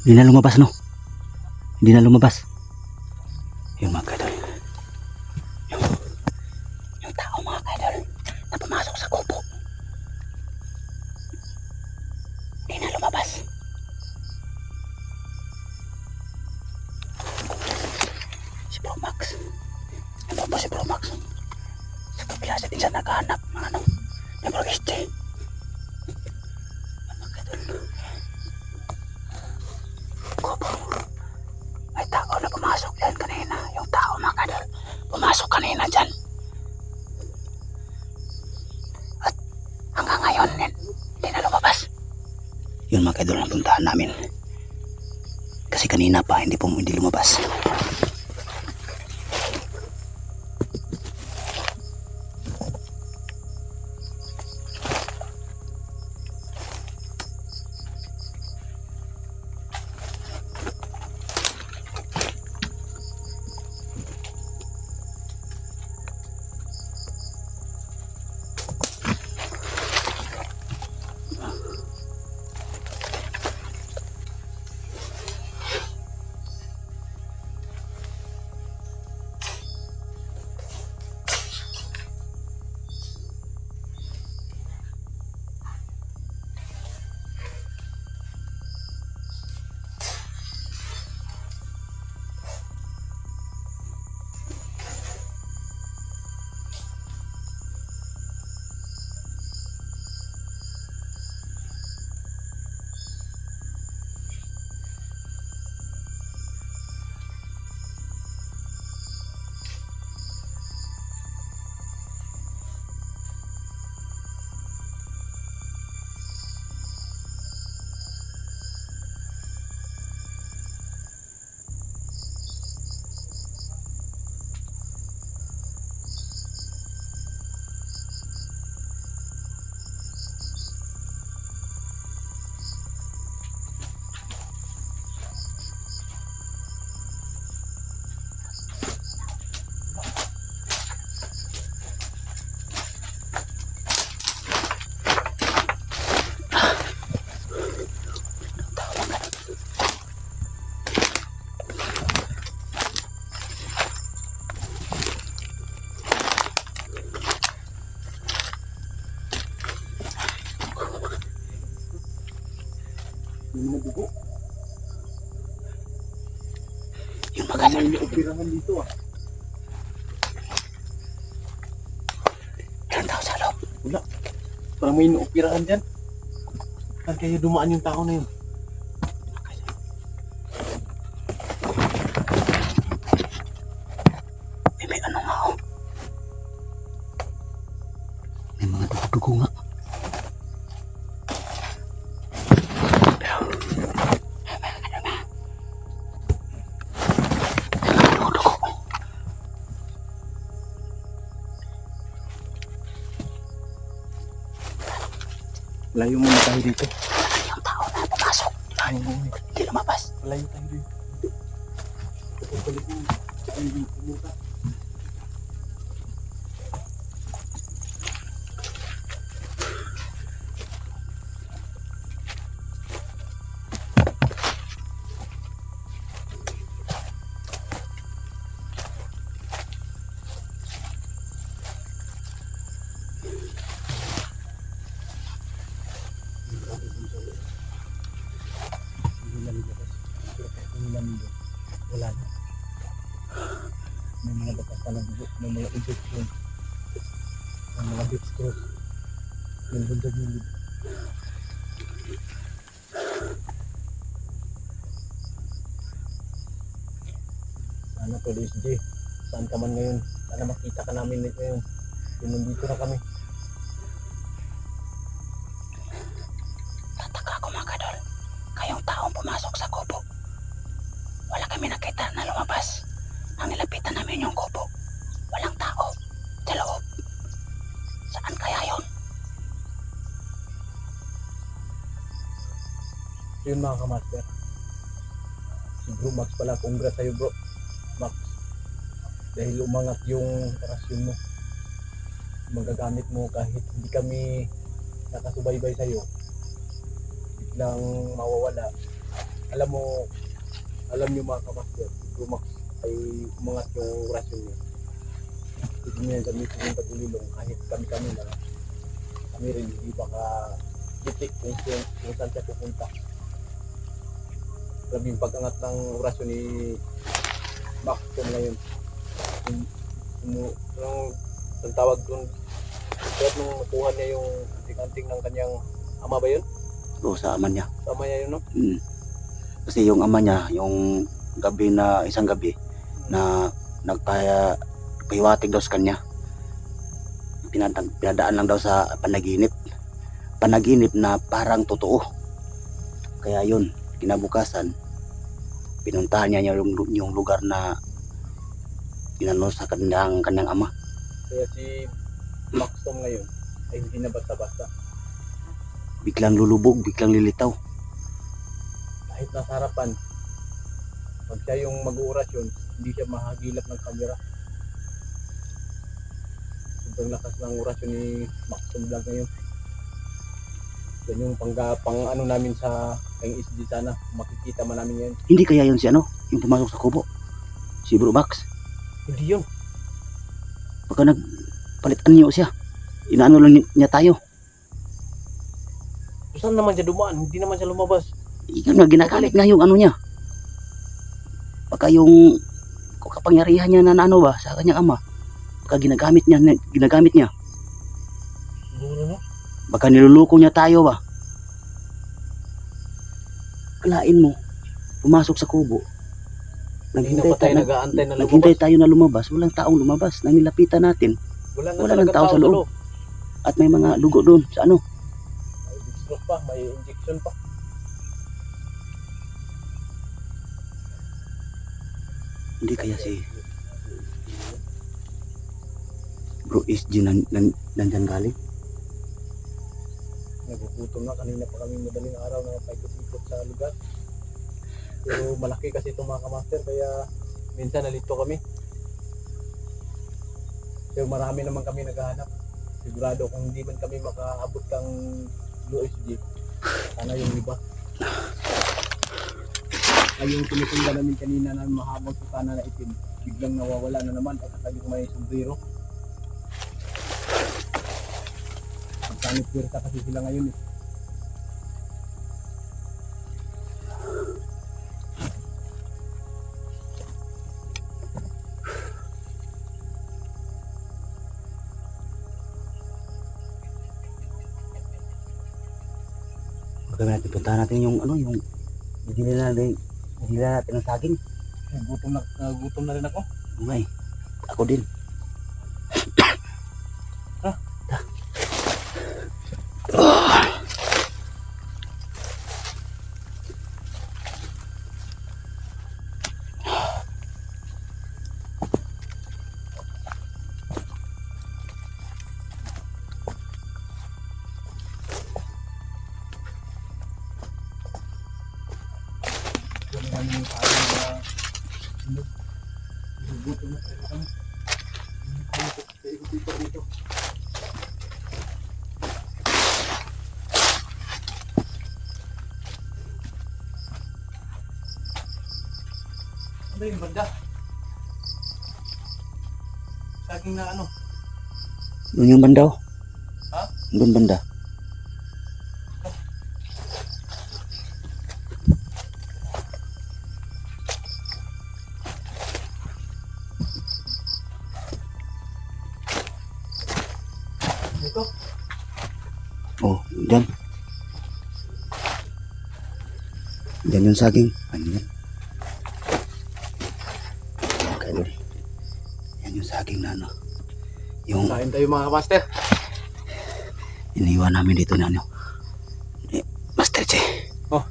Hindi na lumabas, no? Hindi na lumabas. Yun mga kaidol. Yung, yung tao mga kaidol na pumasok sa kubo. Hindi na lumabas. Si Bro Max. Ito po si Bro Max. Sa kabila siya din siya naghahanap ng ano. Ng Bro HJ. Kubo. May tao na pumasok yan kanina. Yung tao mga kaidol. Pumasok kanina dyan. At hanggang ngayon hindi na lumabas. Yun mga kaidol ang puntahan namin. Kasi kanina pa hindi lumabas. Yung mga dugo. Yung maganda. May operahan dito ah. Ilan tao sa loob? Wala. Parang may operahan dyan. Saan kaya dumaan yung tao na yun? May ano nga oh. May mga dugo nga. Layo muna tayo dito. Yung tao na pumasok. Layo muna. Hindi lumabas. Layo tayo dito. Balik mo. Ay, dito muna. Wala na. May mga bakas pa ng dugo, may mga injection, may mga bits cross, yung gilid. Sana to SJ, saan ka man ngayon? Sana makita ka namin ngayon. Yung nandito na kami. Tataka ako mga kadol. Kayong taong pumasok sa kubo. Wala kami nakita na lumabas. Ang nilapitan namin yung kubo. Walang tao sa loob. Saan kaya yun? Yun mga kamaster. Si Bro Max pala, congrats sa'yo bro. Max. Dahil umangat yung rasyon mo. Magagamit mo kahit hindi kami nakasubaybay sa'yo. Biglang mawawala. alam niyo mga kamaster, Brumax ay umangat yung orasyon niya. Hindi niya gamitin yung tagulilong kahit kami na kami rin hindi baka bitik kung saan siya pupunta. Grabe yung pag-angat ng orasyon ni Maxton ngayon. Ang tawag doon, kaya nung nakuha niya yung anting-anting ng kanyang ama ba yun? O sa ama niya. Tama niya yun, no? Kasi yung ama niya, yung isang gabi na nagpahiwatig daw sa kanya. Pinadaan lang daw sa panaginip na parang totoo. Kaya yun, kinabukasan pinuntahan niya yung lugar na inano sa kanyang ama. Kaya si Maxton ngayon ay hindi na basta-basta. Biglang lulubog, biglang lilitaw. Kahit nasa harapan, pag siya yung mag-uurasyon, hindi siya mahagilap ng kamera. Sobrang lakas ng orasyon ni Maxton Vlog ngayon. Yan yung pang ano namin sa SD sana, makikita man namin yan. Hindi kaya yun si yung pumasok sa kubo? Si Bro Max? Hindi yun. Baka nagpalitan niyo siya. Inaano lang niya tayo. Saan naman siya dumaan? Hindi naman siya lumabas. Iyon nga, ginagalit nga yung ano niya. Baka yung kapangyarihan niya na ano ba sa kanyang ama. Baka ginagamit niya. Siguro, no? Baka niluluko niya tayo ba. Kalain mo, pumasok sa kubo. Naghintay tayo, nag-aantay na lumabas. Naghintay tayo na lumabas. Walang taong lumabas. Nang nilapitan natin, wala nang tao sa loob. At may mga dugo doon sa ano. May dextrose pa, may injection pa. Hindi kaya si Bro SG nandyan galing? Nagugutom na, kanina pa kami madaling araw na paikot-ikot sa lugar. Pero malaki kasi itong mga kamaster, kaya minsan nalito kami. Pero marami naman kami naghahanap. Sigurado kung hindi man kami makaabot ng Blue SG, sana yung iba. Ay yung tinitinda namin kanina na mahabang sukana na itim, biglang nawawala na naman at saka yung may sombrero. Magkanit pwersa kasi sila ngayon eh. Baka puntahan natin yung yung bibili natin ng saging. Gutom na rin ako. Okay. Ako din. Ha? Yung kain na gutom na tayo kami. Ikot-ikot dito. Ano yung banda? Saging na ano? Doon yung banda. Ha? Doon banda. Dito? Oh, dyan. Dyan yung saging. Ano yan? Okay, doon. Yan yung saging na ano. Yung Kain tayo mga master. iniwan namin dito na Master Che. Oh.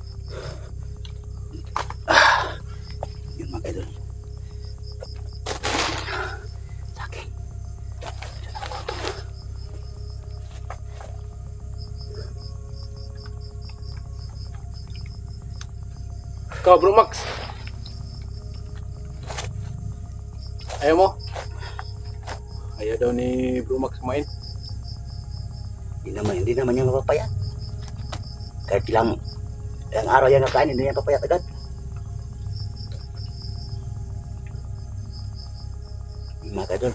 Yun mga kaidol. Saging. Ikaw, Bro Max. Ayaw mo? Ayaw daw ni Bro Max kumain. Hindi naman yung mapapayat. Kahit ilang araw yan nakain, hindi yan papayat agad. Mga kadol,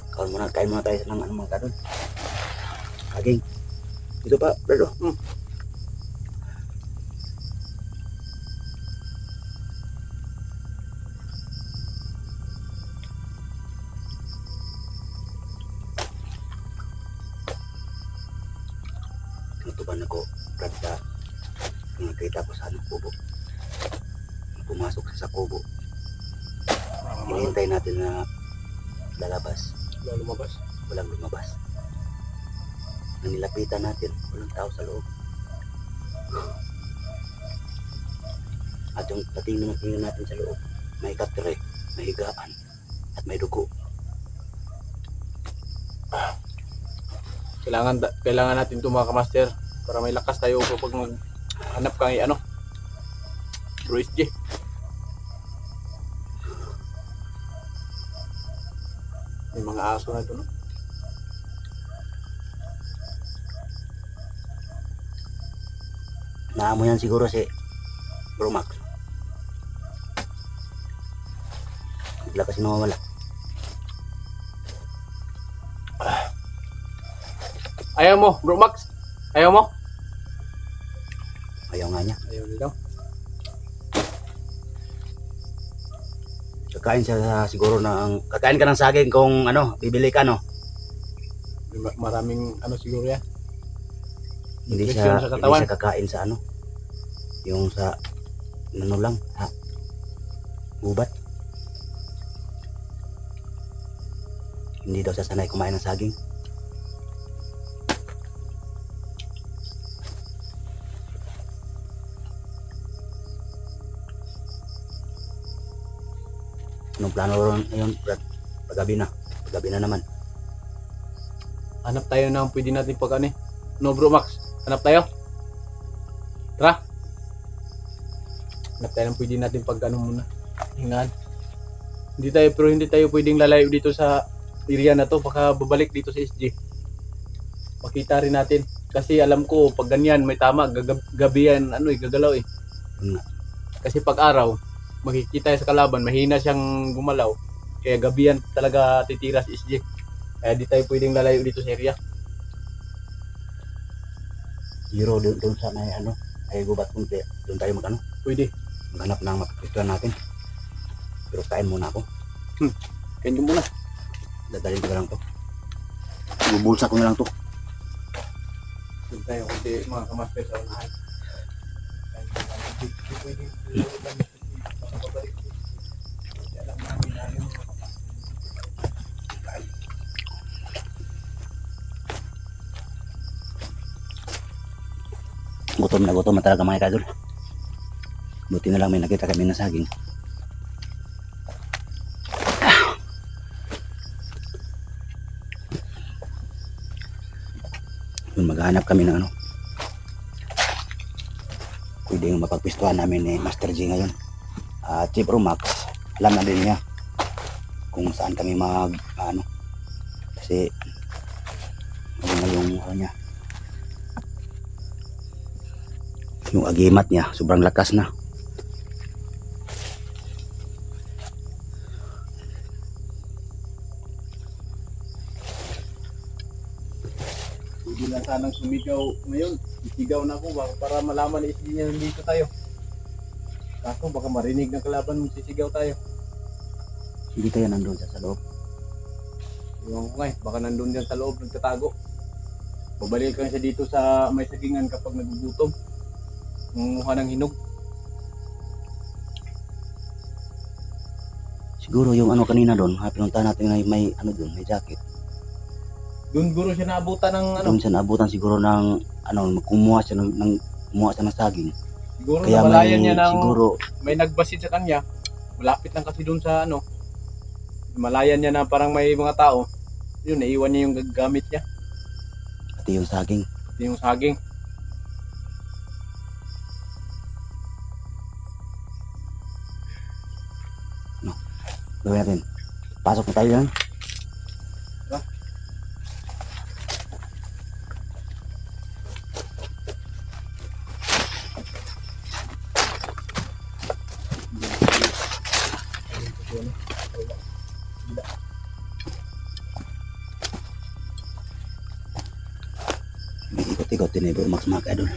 kain muna tayo ng ano mga kadol. Saging. Ito pa, Brado. Tinutuban ako, Brad, sa nakita ko sa anong kubo. Pumasok siya sa kubo. Hinihintay natin na lalabas. Wala lumabas. Walang lumabas. Nang nilapitan natin, walang tao sa loob. At yung patingin natin sa loob, may katre, may higaan, at may dugo. Kailangan natin ito mga kamaster para may lakas tayo kapag maghanap kang ano, Bro SJ. May mga aso na ito, no? Naamo yan siguro si Bro Max. Bigla kasi nawawala. Ayaw mo, Bro Max? Ayaw mo? Ayaw nga niya. Ayaw nila. Kakain siya siguro ng... Kakain ka ng saging kung ano, bibili ka, no? Maraming ano siguro yan. Hindi Nutrition siya, sa katawan. hindi siya kakain sa ano. Yung sa... Ano lang, ha? Gubat. Hindi daw siya sanay kumain ng saging. Anong plano ron ngayon, Brad? Paggabi na. Paggabi na naman. Hanap tayo ng pwede natin pag ano eh. No, Bro Max? Hanap tayo? Tara! Hanap tayo ng pwede natin pag ano muna. Hingan. Hindi tayo pwedeng lalayo dito sa area na to. Baka babalik dito sa SG. Makita rin natin. Kasi alam ko, pag ganyan, may tama. Gabi yan, ano eh, gagalaw eh. Yun nga. Kasi pag araw, makikita sa kalaban, mahina siyang gumalaw. Kaya gabi yan talaga titira sa SG. Kaya di tayo pwedeng lalayo dito sa area. Zero doon sa may ano, ay gubat kunti. Doon tayo mag ano, Pwede. maghanap ng mapapituan natin. Pero kain muna ako. Kain nyo muna. Dadalhin ko na lang to. Bubulsa ko na lang to. Doon tayo kasi mga kamaster sa unahan. Gutom na talaga mga kadol. Buti na lang may nakita kami na saging. Yun, maghanap kami ng ano. Pwede yung mapagpistuhan namin ni Master G ngayon. Chief Romax, alam na din niya kung saan kami ano. Kasi ano na yung ano niya. Yung agimat niya, sobrang lakas na. Hindi lang sanang sumigaw ngayon. Sisigaw na ako para malaman na isli niya nandito tayo. Kaso baka marinig ng kalaban sisigaw tayo. Hindi kaya nandun sa loob. Iwan ko nga eh, baka nandun yan sa loob nagtatago. Babalik lang siya dito sa may sagingan kapag nagugutom. Nangunguha ng hinog. Siguro yung ano kanina doon, pinuntahan natin na may ano doon, may jacket. Doon guro siya naabutan ng ano. Doon siya naabutan siguro ng ano, kumuha siya ng saging. Siguro Kaya namalayan may, niya ng siguro, may nagbasid sa kanya. Malapit lang kasi doon sa ano. Malayan niya na parang may mga tao. Yun, naiwan niya yung gamit niya. pati yung saging. Yung saging. Gawin natin. Pasok na tayo yan. Ikot din bro Max mga kaidol.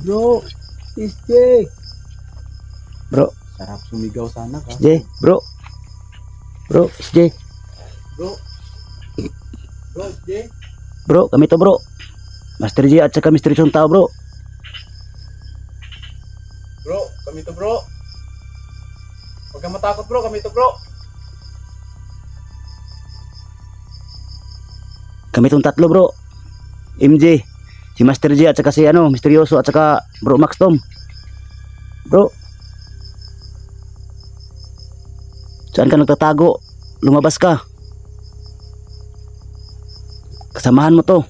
Bro, SJ. Bro, Sarap sumigaw sana ka. SJ, bro. Bro, SJ. Bro. Bro, SJ. Bro, kami to bro. Master G at saka Mr. Chong tao bro. Bro, kami to bro. Huwag kang matakot bro, kami to bro. Kami tong tatlo bro. MJ, si Master G at saka si ano, Misteryoso at saka Bro Max Tom. Bro. Saan ka nagtatago? Lumabas ka. Kasamahan mo to.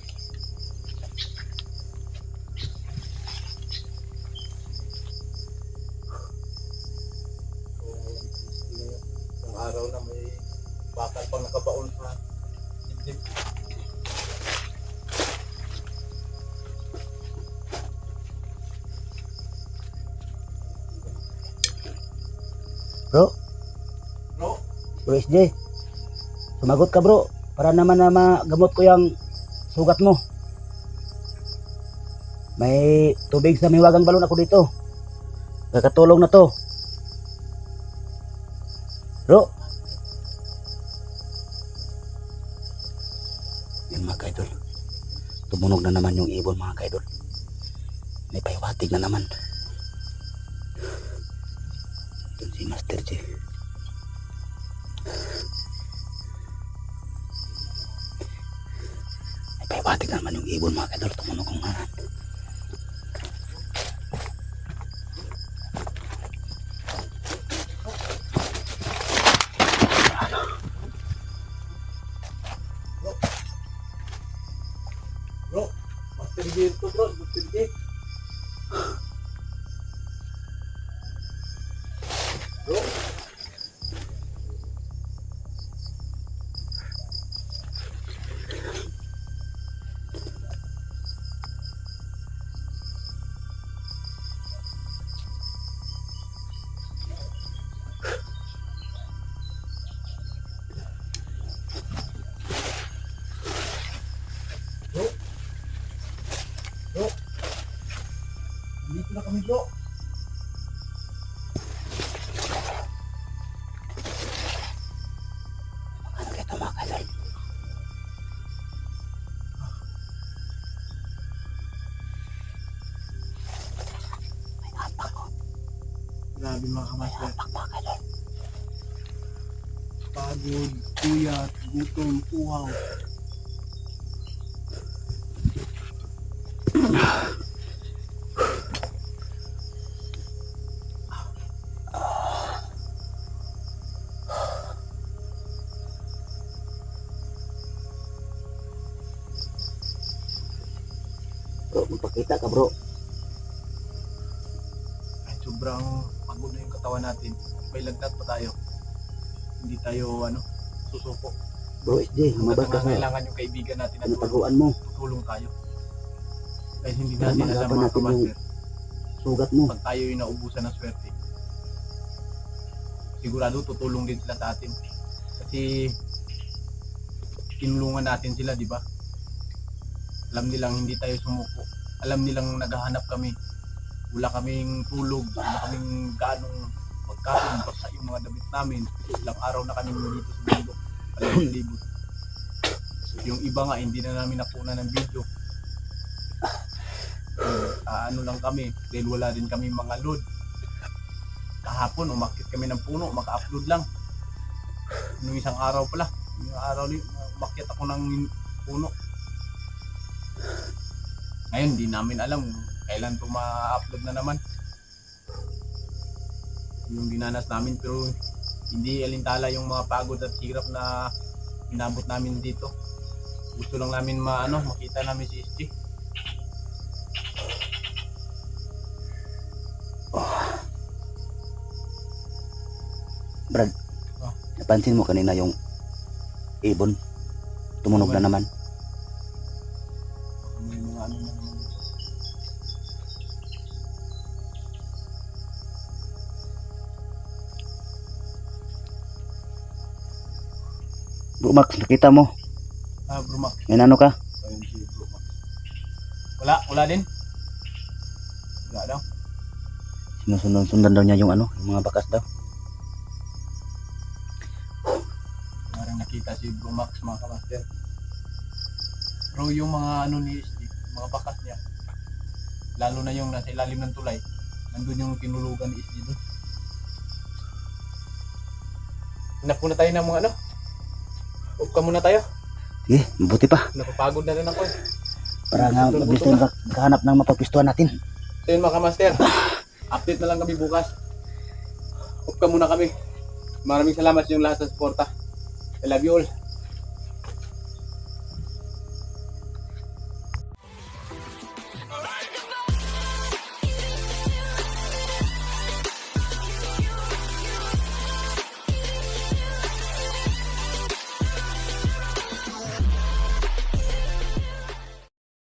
Yung araw na may bakal pang nakabaon sa dibdib. Bro, Bro, Bro SJ. Sumagot ka bro. Para naman na magamot ko yung sugat mo. May tubig sa miwagang balon ako dito. Kakatulong na to. Bro. Yan mga kaidol. Tumunog na naman yung ibon mga kaidol. May paiwatig na naman. Ito si Master J. May paiwatig na naman yung ibon mga kaidol. Tumunog ang nanan. bro. Master G ito bro, Master G. Bro. Bro. Bro. Dito na kami bro. Ano kito mga kaidol? May apak ko. Grabe mga May kamaster. apak mga kaidol. Pagod, puyat, gutom, uhaw. Bro, magpakita ka bro. Ay, sobrang pagod na yung katawan natin. May lagnat pa tayo. Hindi tayo susuko. Bro SJ, lumabas ka sa Kailangan yung kaibigan natin na taguan mo. tutulong tayo. Dahil hindi Para natin alam magapan mga natin yung kamaster, sugat mo. pag tayo yung naubusan ng swerte, sigurado tutulong din sila sa atin. Kasi tinulungan natin sila, di ba? Alam nilang hindi tayo sumuko. Alam nilang naghahanap kami. Wala kaming tulog, wala kaming ganong pagkain, basta yung mga damit namin. Ilang araw na kami dito sa bundok, palibot-libot. Yung iba nga, hindi na namin nakuna ng video. Ano lang kami, dahil wala din kami mga load. Kahapon, umakit kami ng puno, maka-upload lang. Nung isang araw pala, yung araw umakit ako ng puno. Ngayon, di namin alam kailan ito ma-upload na naman. Yung dinanas namin, pero hindi alintala yung mga pagod at hirap na inabot namin dito. Gusto lang namin makita namin si SG. Brad, Oh. napansin mo kanina yung ibon? Tumunog na naman. May mga na naman. Bro Max, nakita mo? Bro Max. May ano ka? Ayun si Bro Max. Wala din? Wala daw. Sinusundan daw niya yung ano, yung mga bakas daw. Parang nakita si Bro Max mga kamaster. Bro, yung mga ano ni SD, mga bakas niya, lalo na yung nasa ilalim ng tulay, nandun yung tinulugan ni SD doon. Hinap muna tayo ng mga ano. Huwag ka muna tayo. Sige, mabuti pa. Napapagod na rin ako eh. Para nga mabilis tayo makahanap ng mapagpistuhan natin. So yun mga kamaster, update na lang kami bukas. Huwag ka muna kami. Maraming salamat sa inyong lahat sa suporta. I love you all.